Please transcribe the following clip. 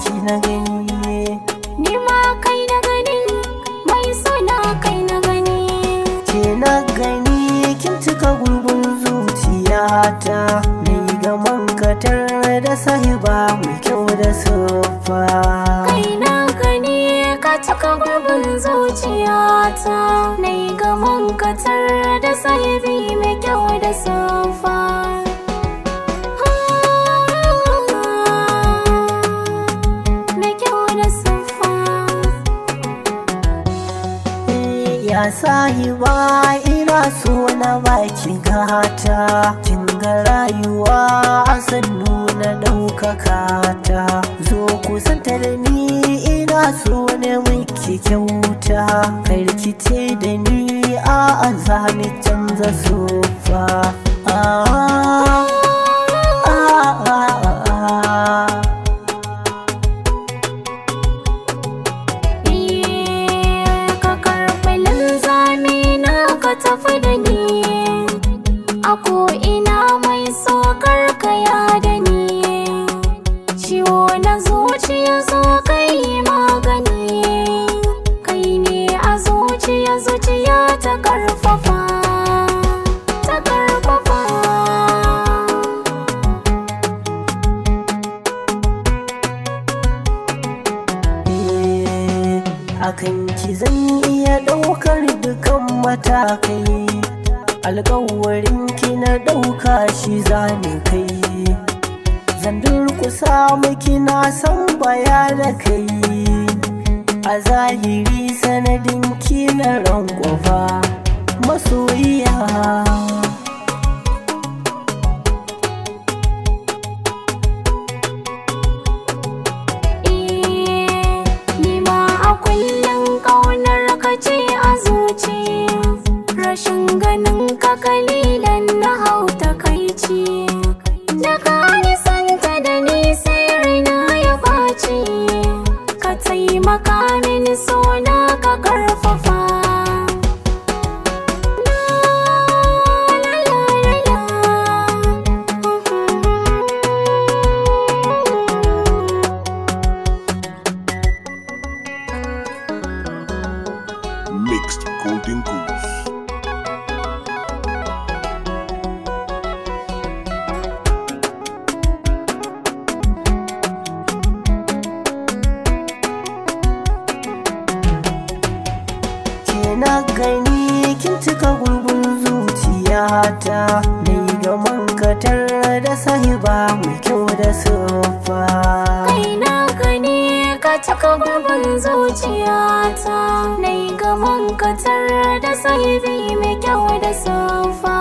ki na gani, ni ma kai na gani, mai suna kai na gani. ke na gani kin cika gurbin zuciyata, ni ga mankatar da sahiba mai kyau da siffa. Kai na gani ka cika gurbin zuciyata, ni ga mankatar da sahibi mai kyau da siffa. Ya sahiba ina so na baki gata, kin ga rayuwa a sannu na ɗaukaka ta. Zo kusanta da ni ina so ne miki kyauta, karkice da ni a zani canza sofa. Tafi da ni a ko'ina mai sokar kaya da ni, ciwo na zuciya zo kai magani, kai ne a zuciya zuciya ta karfafa, ta karfafa. Akan ki zan iya ɗaukar dukan matakai, alƙawarin ki na ɗauka shi zani kai, zan durƙusa miki na san baya da kai, a zahiri sanadin ki na rankwafa masoyiya. Rashin ganin ka kalilan na hau takaici, da ka nisanta da ni sai raina ya ɓaci, ka taimaka mini sona ka karfafa. Mixed Golden Goose. Na gani kin cika gurbin zuciyata, ni ga mankatar da sahiba mai kyau da siffa. Kai na gani ka cika gurbin zuciyata, ni ga mankatar da sahibi mai kyau da siffa.